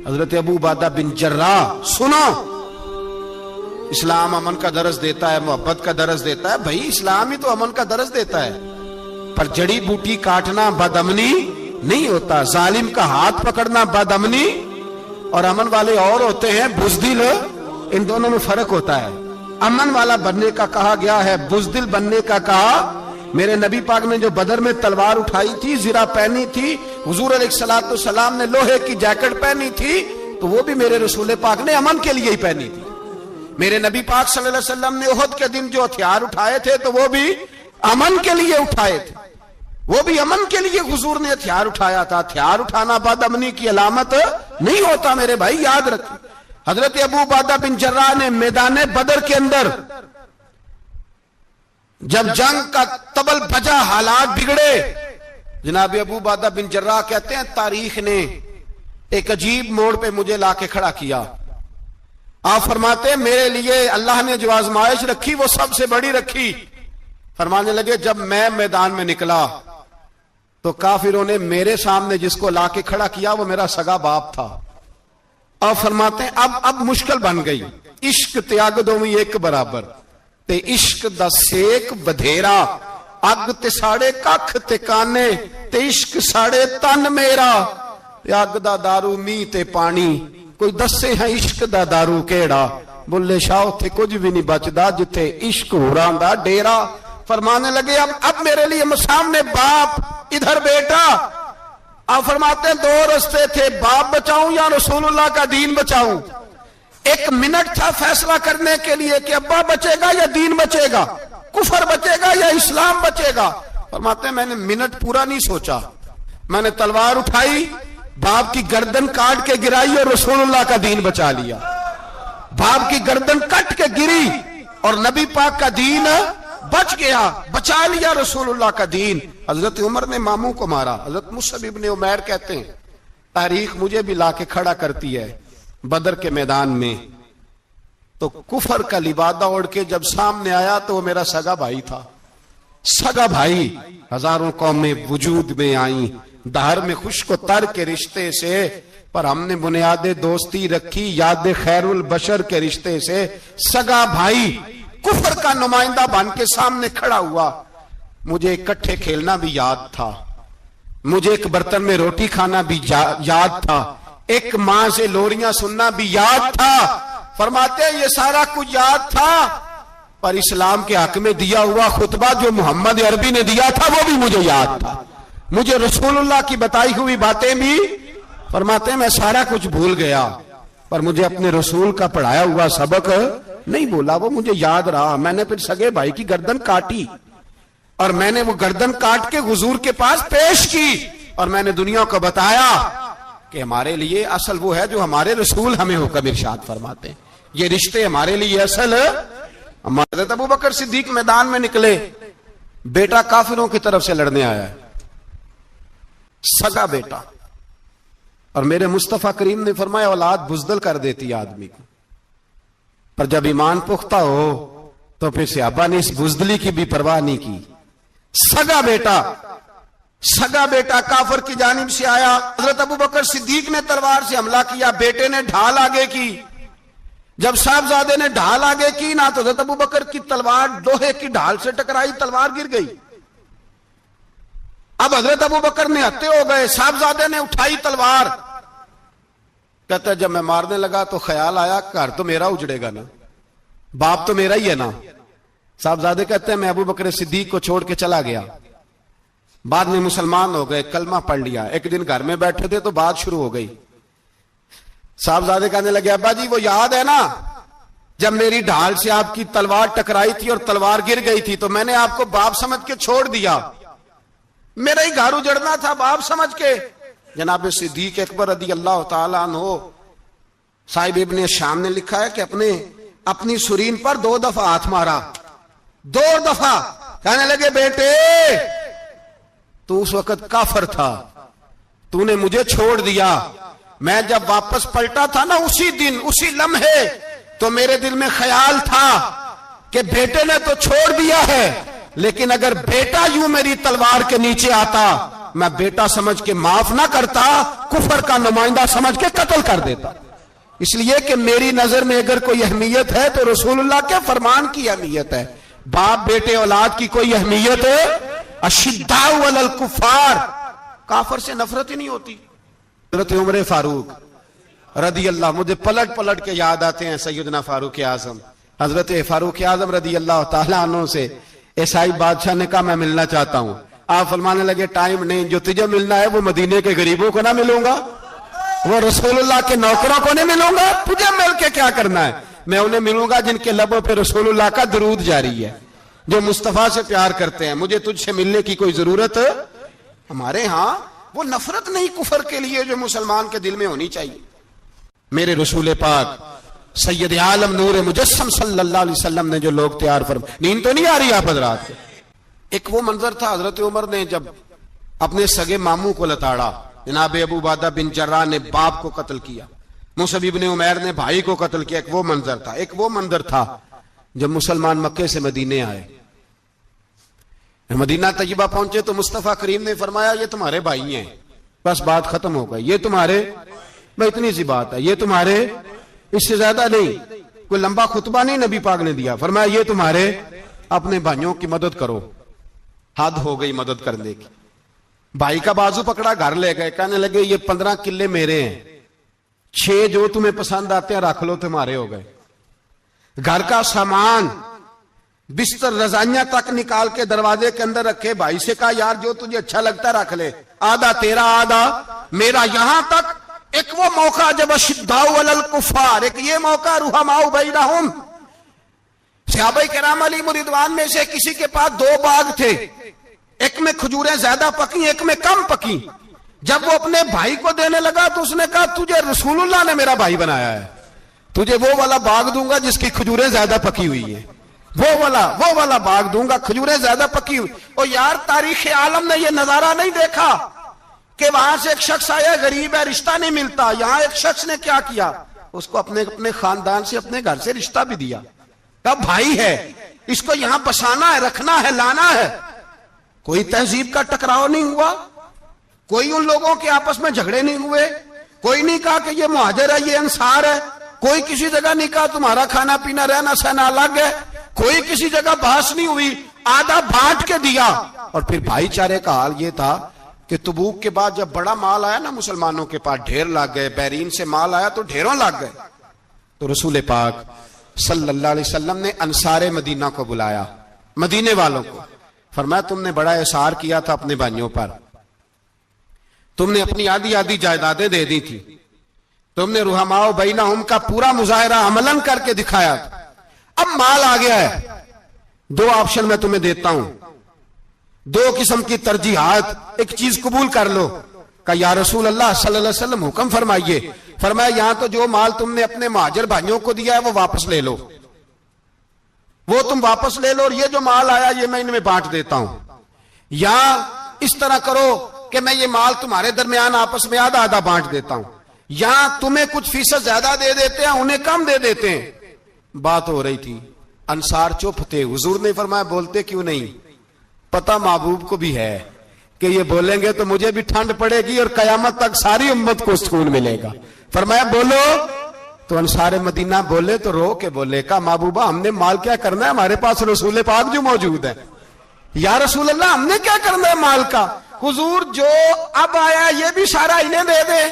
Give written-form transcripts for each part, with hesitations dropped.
حضرت ابو عبیدہ بن جراح، سنو، اسلام امن کا درس دیتا ہے، محبت کا درس دیتا ہے. بھائی اسلام ہی تو امن کا درس دیتا ہے، پر جڑی بوٹی کاٹنا بدامنی نہیں ہوتا. ظالم کا ہاتھ پکڑنا بدامنی، اور امن والے اور ہوتے ہیں بزدل. ان دونوں میں فرق ہوتا ہے. امن والا بننے کا کہا گیا ہے، بزدل بننے کا کہا. میرے نبی پاک نے جو بدر میں تلوار اٹھائی تھی، زرہ پہنی تھی، حضور علیہ السلام نے لوہے کی جیکٹ پہنی تھی، تو وہ بھی میرے رسول پاک نے امن کے لیے ہی پہنی تھی. میرے نبی پاک صلی اللہ علیہ وسلم نے احد کے دن جو ہتھیار اٹھائے تھے تو وہ بھی امن کے لیے اٹھائے تھے. وہ بھی امن کے لیے حضور نے ہتھیار اٹھایا تھا. ہتھیار اٹھانا بد امنی کی علامت نہیں ہوتا میرے بھائی، یاد رکھیں. حضرت ابو عبیدہ بن جراح نے میدان بدر کے اندر جب جنگ کا تبل بجا، حالات بگڑے، جناب ابو عبیدہ بن جراح کہتے ہیں تاریخ نے ایک عجیب موڑ پہ مجھے لا کے کھڑا کیا. آپ فرماتے ہیں میرے لیے اللہ نے جو آزمائش رکھی وہ سب سے بڑی رکھی. فرمانے لگے جب میں میدان میں نکلا تو کافروں نے میرے سامنے جس کو لا کے کھڑا کیا وہ میرا سگا باپ تھا. اور فرماتے ہیں اب مشکل بن گئی. عشق تیاگ دوویں ایک برابر تے عشق دا سیک بدھیرا، اگ تے ساڑے ککھ تے کانے تے عشق ساڑے تن میرا. اگ دا دارو می تے پانی، کوئی دسے ہے عشق دا دارو کیڑا. بلے شاہ تھے کچھ بھی نہیں بچدا جتھے عشق ہوراں دا ڈیرا. فرمانے لگے اب میرے لیے سامنے باپ، ادھر بیٹا. آپ فرماتے ہیں دو رستے تھے، باپ بچاؤں یا رسول اللہ کا دین بچاؤں. ایک منٹ تھا فیصلہ کرنے کے لیے کہ ابا بچے گا یا دین بچے گا، کفر بچے گا یا اسلام بچے گا. فرماتے ہیں میں نے منٹ پورا نہیں سوچا، میں نے تلوار اٹھائی، باپ کی گردن کاٹ کے گرائی اور رسول اللہ کا دین بچا لیا. باپ کی گردن کٹ کے گری اور نبی پاک کا دین بچ گیا، بچا لیا رسول اللہ کا دین. حضرت عمر نے ماموں کو مارا. حضرت مصعب ابن عمیر کہتے ہیں تاریخ مجھے بھی لا کے کھڑا کرتی ہے بدر کے میدان میں، تو کفر کا لبادہ اوڑھ کے جب سامنے آیا تو وہ میرا سگا بھائی تھا. سگا بھائی. ہزاروں قومیں وجود میں آئیں دہر میں خشک و تر کے رشتے سے، پر ہم نے بنیاد دوستی رکھی یاد خیر البشر کے رشتے سے. سگا بھائی کفر کا نمائندہ بن کے سامنے کھڑا ہوا. مجھے اکٹھے کھیلنا بھی یاد تھا، مجھے ایک برتن میں روٹی کھانا بھی یاد تھا، ایک ماں سے لوریاں سننا بھی یاد تھا. فرماتے ہیں یہ سارا کچھ یاد تھا، پر اسلام کے حق میں دیا ہوا خطبہ جو محمد عربی نے دیا تھا وہ بھی مجھے یاد تھا. مجھے رسول اللہ کی بتائی ہوئی باتیں بھی، فرماتے ہیں میں سارا کچھ بھول گیا، پر مجھے اپنے رسول کا پڑھایا ہوا سبق نہیں بولا، وہ مجھے یاد رہا. میں نے پھر سگے بھائی کی گردن کاٹی اور میں نے وہ گردن کاٹ کے حضور کے پاس پیش کی اور میں نے دنیا کو بتایا کہ ہمارے لیے اصل وہ ہے جو ہمارے رسول ہمیں حکم ارشاد فرماتے ہیں. یہ رشتے ہمارے لیے اصل. حضرت ابو بکر صدیق میدان میں نکلے، بیٹا کافروں کی طرف سے لڑنے آیا ہے، سگا بیٹا. اور میرے مصطفیٰ کریم نے فرمایا اولاد بزدل کر دیتی آدمی کو، پر جب ایمان پختہ ہو تو پھر صحابہ نے اس بزدلی کی بھی پرواہ نہیں کی. سگا بیٹا کافر کی جانب سے آیا. حضرت ابو بکر صدیق نے تلوار سے حملہ کیا، بیٹے نے ڈھال آگے کی. جب صاحبزادے نے ڈھال آگے کی نا تو حضرت ابو بکر کی تلوار لوہے کی ڈھال سے ٹکرائی، تلوار گر گئی. اب حضرت ابو بکر نے ہتے ہو گئے، صاحبزادے نے اٹھائی تلوار. کہتا ہے جب میں مارنے لگا تو خیال آیا گھر تو میرا اجڑے گا نا، باپ تو میرا ہی ہے نا. صاحبزادے کہتے ہیں میں ابو بکر صدیق کو چھوڑ کے چلا گیا. بعد میں مسلمان ہو گئے، کلمہ پڑھ لیا. ایک دن گھر میں بیٹھے تھے تو بات شروع ہو گئی. صاحبزادے کہنے لگے ابا جی وہ یاد ہے نا جب میری ڈھال سے آپ کی تلوار ٹکرائی تھی اور تلوار گر گئی تھی تو میں نے آپ کو باپ سمجھ کے چھوڑ دیا، میرا ہی گھر اجڑنا تھا باپ سمجھ کے. جناب صدیق اکبر رضی اللہ تعالیٰ عنہ صاحب ابن شام نے لکھا ہے کہ اپنی سرین پر 2 دفعہ ہاتھ مارا، 2 دفعہ. کہنے لگے بیٹے تو اس وقت کافر تھا، تو نے مجھے چھوڑ دیا. میں جب واپس پلٹا تھا نا اسی دن اسی لمحے تو میرے دل میں خیال تھا کہ بیٹے نے تو چھوڑ دیا ہے، لیکن اگر بیٹا یوں میری تلوار کے نیچے آتا میں بیٹا سمجھ کے معاف نہ کرتا، کفر کا نمائندہ سمجھ کے قتل کر دیتا. اس لیے کہ میری نظر میں اگر کوئی اہمیت ہے تو رسول اللہ کے فرمان کی اہمیت ہے. باپ بیٹے اولاد کی کوئی اہمیت ہے؟ اشداء علی الکفار، کافر سے نفرت ہی نہیں ہوتی. حضرت عمر فاروق رضی اللہ، مجھے پلٹ پلٹ کے یاد آتے ہیں سیدنا فاروق اعظم. حضرت فاروق اعظم رضی اللہ تعالیٰ عنہ سے عیسائی بادشاہ نے کہا میں ملنا چاہتا ہوں. آپ فرمانے لگے ٹائم نہیں، جو تجھے ملنا ہے وہ مدینے کے غریبوں کو نہ ملوں گا، وہ رسول اللہ کے نوکروں کو نہیں ملوں گا، تجھے مل کے کیا کرنا ہے؟ میں انہیں ملوں گا جن کے لبوں پہ رسول اللہ کا درود جاری ہے، جو مصطفیٰ سے پیار کرتے ہیں. مجھے تجھ سے ملنے کی کوئی ضرورت؟ ہمارے ہاں وہ نفرت نہیں کفر کے لیے جو مسلمان کے دل میں ہونی چاہیے. میرے رسول پاک سید عالم نور مجسم صلی اللہ علیہ وسلم نے جو لوگ تیار فرمائے. نیند تو نہیں آ رہی آپ حضرات؟ ایک وہ منظر تھا حضرت عمر نے جب اپنے سگے ماموں کو لتاڑا. جناب ابو عبیدہ بن جراح نے باپ کو قتل کیا، مصعب بن عمیر نے بھائی کو قتل کیا. ایک وہ منظر تھا. ایک وہ منظر تھا جب مسلمان مکے سے مدینے آئے، مدینہ طیبہ پہنچے تو مصطفیٰ کریم نے فرمایا یہ تمہارے بھائی ہیں، بس بات ختم ہو گئی. یہ تمہارے، بھائی اتنی سی بات ہے، یہ تمہارے، اس سے زیادہ نہیں. کوئی لمبا خطبہ نہیں نبی پاک نے دیا. فرمایا یہ تمہارے، اپنے بھائیوں کی مدد کرو. حد ہو گئی مدد کرنے کی. بھائی کا بازو پکڑا، گھر لے گئے، کہنے لگے یہ 15 کلے میرے ہیں، 6 جو تمہیں پسند آتے ہیں رکھ لو، تمہارے ہو گئے. گھر کا سامان، بستر رضائیاں تک نکال کے دروازے کے اندر رکھے. بھائی سے کہا یار جو تجھے اچھا لگتا رکھ لے، آدھا تیرا آدھا میرا. یہاں تک ایک وہ موقع جب اشداء علی الکفار، ایک یہ موقع رحماء بینہم. صحابہ کرام علیہم رضوان میں سے کسی کے پاس 2 باغ تھے، ایک میں کھجوریں زیادہ پکی، ایک میں کم پکی. جب وہ اپنے بھائی کو دینے لگا تو اس نے کہا تجھے رسول اللہ نے میرا بھائی بنایا ہے، تجھے وہ والا باغ دوں گا جس کی کھجوریں زیادہ پکی ہوئی ہیں، وہ والا باغ دوں گا، کھجوریں زیادہ پکی ہوئی. اور یار تاریخ عالم نے یہ نظارہ نہیں دیکھا کہ وہاں سے ایک شخص آیا غریب ہے، رشتہ نہیں ملتا. یہاں ایک شخص نے کیا کیا، اس کو اپنے خاندان سے، اپنے گھر سے رشتہ بھی دیا. کہا بھائی ہے، اس کو یہاں بسانا ہے، رکھنا ہے، لانا ہے. کوئی تہذیب کا ٹکراؤ نہیں ہوا، کوئی ان لوگوں کے آپس میں جھگڑے نہیں ہوئے، کوئی نہیں کہا کہ یہ مہاجر ہے یہ انصار ہے، کوئی کسی جگہ نہیں کہا تمہارا کھانا پینا رہنا سہنا الگ ہے، کوئی کسی جگہ بحث نہیں ہوئی. آدھا بانٹ کے دیا. اور پھر بھائی چارے کا حال یہ تھا کہ تبوک کے بعد جب بڑا مال آیا نا مسلمانوں کے پاس، ڈھیر لگ گئے، بحرین سے مال آیا تو ڈھیروں لگ گئے. تو رسول پاک صلی اللہ علیہ وسلم نے انصار مدینہ کو بلایا، مدینے والوں کو. فرمایا تم نے بڑا احسار کیا تھا اپنے بھائیوں پر، تم نے اپنی آدھی آدھی جائیدادیں دے دی تھی، تم نے رحماء بینہم کا پورا مظاہرہ عملاً کر کے دکھایا تھا. اب مال آ گیا ہے، 2 آپشن میں تمہیں دیتا ہوں، 2 قسم کی ترجیحات، ایک چیز قبول کر لو. کہ یا رسول اللہ صلی اللہ علیہ وسلم حکم فرمائیے. فرمایا یہاں تو جو مال تم نے اپنے مہاجر بھائیوں کو دیا ہے وہ واپس لے لو، وہ تم واپس لے لو، اور یہ جو مال آیا یہ میں ان میں بانٹ دیتا ہوں. یا اس طرح کرو کہ میں یہ مال تمہارے درمیان آپس میں آدھا آدھا بانٹ دیتا ہوں، یا تمہیں کچھ فیصد زیادہ دے دیتے ہیں انہیں کم دے دیتے ہیں. بات ہو رہی تھی، انصار چپ تھے. حضور نے فرمایا بولتے کیوں نہیں؟ پتہ محبوب کو بھی ہے کہ یہ بولیں گے تو مجھے بھی ٹھنڈ پڑے گی اور قیامت تک ساری امت کو سکون ملے گا. فرمایا بولو. تو انصار مدینہ بولے تو رو کے بولے، کہا محبوبہ ہم نے مال کیا کرنا ہے، ہمارے پاس رسول پاک جو موجود ہے. یا رسول اللہ ہم نے کیا کرنا ہے مال کا؟ حضور جو اب آیا یہ بھی سارا انہیں دے دیں،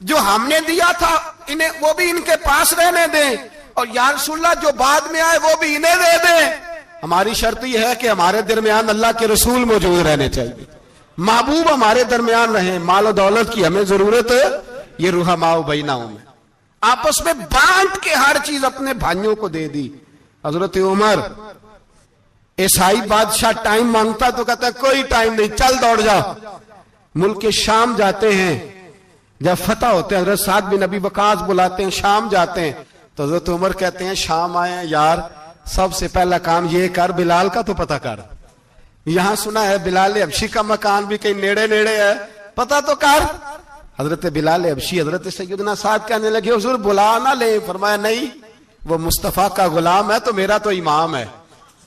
جو ہم نے دیا تھا انہیں وہ بھی ان کے پاس رہنے دیں، اور یا رسول اللہ جو بعد میں آئے وہ بھی انہیں دے دیں. ہماری شرط یہ ہے کہ ہمارے درمیان اللہ کے رسول موجود رہنے چاہیے، محبوب ہمارے درمیان رہیں، مال و دولت کی ہمیں ضرورت ہے. یہ رحماء بینہم میں آپس میں بانٹ کے ہر چیز اپنے بھائیوں کو دے دی. حضرت عمر عیسائی بادشاہ ٹائم مانگتا تو کہتا ہے کوئی ٹائم نہیں، چل دوڑ جا. ملک شام جاتے ہیں، جب فتح ہوتے ہیں حضرت سعد بن ابی وقاص بلاتے ہیں، شام جاتے ہیں تو حضرت عمر کہتے ہیں شام آئے ہیں یار، سب سے پہلا کام یہ کر بلال کا تو پتہ کر. یہاں سنا ہے بلال حبشی کا مکان بھی کہیں نیڑے نیڑے ہے، پتہ تو کر. حضرت بلال حبشی حضرت سیدنا سعد کہنے لگے حضور بلا نہ لیں. فرمایا نہیں، وہ مصطفیٰ کا غلام ہے تو میرا تو امام ہے،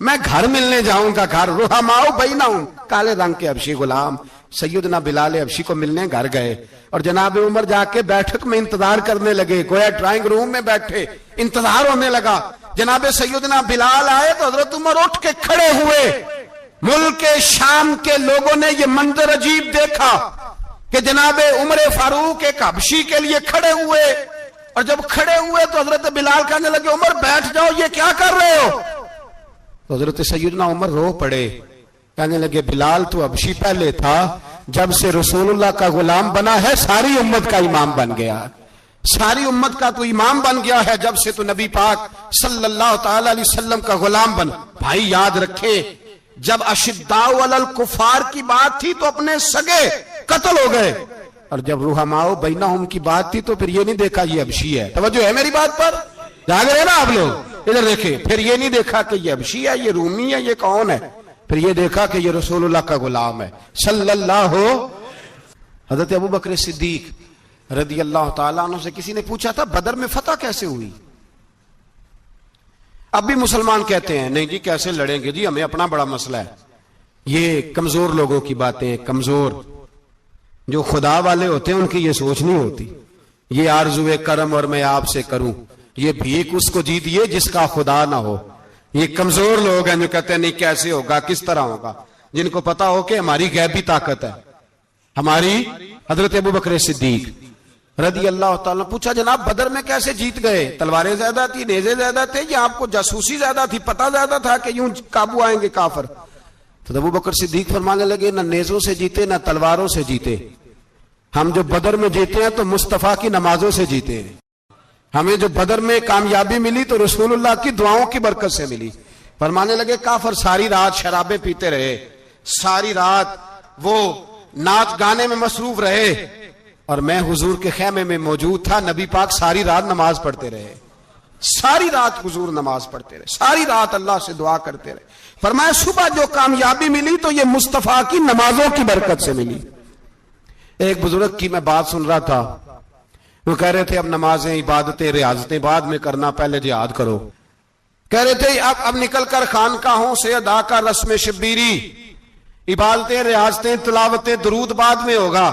میں گھر ملنے جاؤں گا. گھر رحماء بینہم، کالے رنگ کے حبشی غلام سیدنا بلال حبشی کو ملنے گھر گئے اور جناب عمر جا کے بیٹھک میں انتظار کرنے لگے، گویا ڈرائنگ روم میں بیٹھے، انتظار ہونے لگا۔ جناب سیدنا بلال آئے تو حضرت عمر اٹھ کے کھڑے ہوئے۔ ملک شام کے لوگوں نے یہ منظر عجیب دیکھا کہ جناب عمر فاروق ایک حبشی کے لیے کھڑے ہوئے، اور جب کھڑے ہوئے تو حضرت بلال کہنے لگے عمر بیٹھ جاؤ، یہ کیا کر رہے ہو؟ تو حضرت سیدنا عمر رو پڑے، کہنے لگے بلال تو حبشی پہلے تھا، جب سے رسول اللہ کا غلام بنا ہے ساری امت کا امام بن گیا، ساری امت کا تو امام بن گیا ہے جب سے تو نبی پاک صلی اللہ تعالی علیہ وسلم کا غلام بن۔ بھائی یاد رکھے، جب اشداء علی الکفار کی بات تھی تو اپنے سگے قتل ہو گئے، اور جب رحماء بینہم کی بات تھی تو پھر یہ نہیں دیکھا یہ حبشی ہے۔ توجہ ہے میری بات پر؟ جاگ رہے نا آپ لوگ؟ ادھر دیکھیں، پھر یہ نہیں دیکھا کہ یہ حبشی ہے، یہ رومی ہے، یہ کون ہے، پھر یہ دیکھا کہ یہ رسول اللہ کا غلام ہے صلی اللہ۔ حضرت ابوبکر صدیق رضی اللہ تعالیٰ عنہ سے کسی نے پوچھا تھا بدر میں فتح کیسے ہوئی؟ اب بھی مسلمان کہتے ہیں نہیں جی کیسے لڑیں گے جی، ہمیں اپنا بڑا مسئلہ ہے۔ یہ کمزور لوگوں کی باتیں، کمزور جو خدا والے ہوتے ہیں ان کی یہ سوچ نہیں ہوتی۔ یہ آرزوئے کرم اور میں آپ سے کروں، یہ بھیک اس کو جیتیے جس کا خدا نہ ہو۔ یہ کمزور لوگ ہیں جو کہتے ہیں نہیں کیسے ہوگا، کس طرح ہوگا، جن کو پتا ہو کہ ہماری غیبی طاقت ہے ہماری۔ حضرت ابوبکر صدیق رضی اللہ تعالیٰ پوچھا جناب بدر میں کیسے جیت گئے؟ تلواریں زیادہ تھی، نیزے زیادہ تھے، یا آپ کو جاسوسی زیادہ تھی، پتہ زیادہ تھا کہ یوں قابو آئیں گے کافر؟ تو ابوبکر صدیق فرمانے لگے نہ نیزوں سے جیتے نہ تلواروں سے جیتے، ہم جو بدر میں جیتے ہیں تو مصطفیٰ کی نمازوں سے جیتے ہیں۔ ہمیں جو بدر میں کامیابی ملی تو رسول اللہ کی دعاؤں کی برکت سے ملی۔ فرمانے لگے کافر ساری رات شرابیں پیتے رہے، ساری رات وہ ناچ گانے میں مصروف رہے، اور میں حضور کے خیمے میں موجود تھا، نبی پاک ساری رات نماز پڑھتے رہے، ساری رات حضور نماز پڑھتے رہے، ساری رات اللہ سے دعا کرتے رہے۔ فرمایا صبح جو کامیابی ملی تو یہ مصطفیٰ کی نمازوں کی برکت سے ملی۔ ایک بزرگ کی میں بات سن رہا تھا، وہ کہہ رہے تھے اب نمازیں عبادتیں ریاضتیں بعد میں کرنا، پہلے جہاد کرو۔ کہہ رہے تھے اب نکل کر خانقاہوں سے ادا کر رسم شبیری، عبادتیں ریاضتیں تلاوتیں درود بعد میں ہوگا،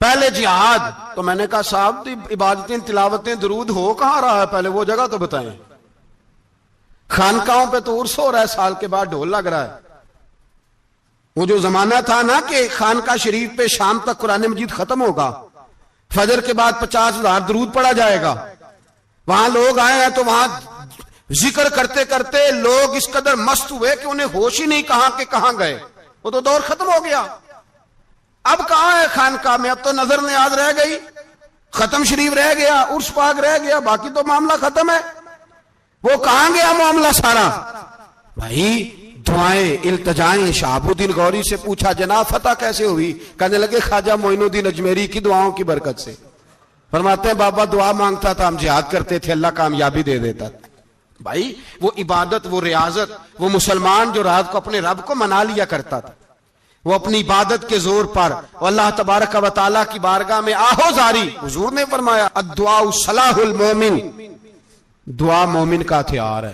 پہلے جہاد۔ تو میں نے کہا صاحب عبادتیں تلاوتیں درود ہو کہاں رہا ہے، پہلے وہ جگہ تو بتائیں۔ خانقاہوں پہ تو عرس ہو رہا ہے، سال کے بعد ڈھول لگ رہا ہے۔ وہ جو زمانہ تھا نا کہ خانقاہ شریف پہ شام تک قرآن مجید ختم ہوگا، فجر کے بعد 50,000 درود پڑھا جائے گا، وہاں لوگ آئے ہیں تو وہاں ذکر کرتے کرتے لوگ اس قدر مست ہوئے کہ انہیں ہوش ہی نہیں کہاں کہ کہاں گئے، وہ تو دور ختم ہو گیا۔ اب کہاں ہے خانقاہ میں؟ اب تو نظر نیاز رہ گئی، ختم شریف رہ گیا، عرس پاک رہ گیا، باقی تو معاملہ ختم ہے۔ وہ کہاں گیا معاملہ سارا؟ بھائی دعائیں التجائیں۔ شہاب الدین غوری سے پوچھا جناب فتح کیسے ہوئی؟ کہنے لگے خواجہ معین الدین اجمیری کی دعاؤں کی برکت سے۔ فرماتے ہیں بابا دعا مانگتا تھا، ہم جہاد کرتے تھے، اللہ کامیابی دے دیتا تھا۔ بھائی وہ عبادت، وہ ریاضت، وہ مسلمان جو رات کو اپنے رب کو منا لیا کرتا تھا، وہ اپنی عبادت کے زور پر اللہ تبارک و تعالیٰ کی بارگاہ میں آہو زاری۔ حضور نے فرمایا الدعاء صلاح المومن، دعا مومن کا ہتھیار ہے۔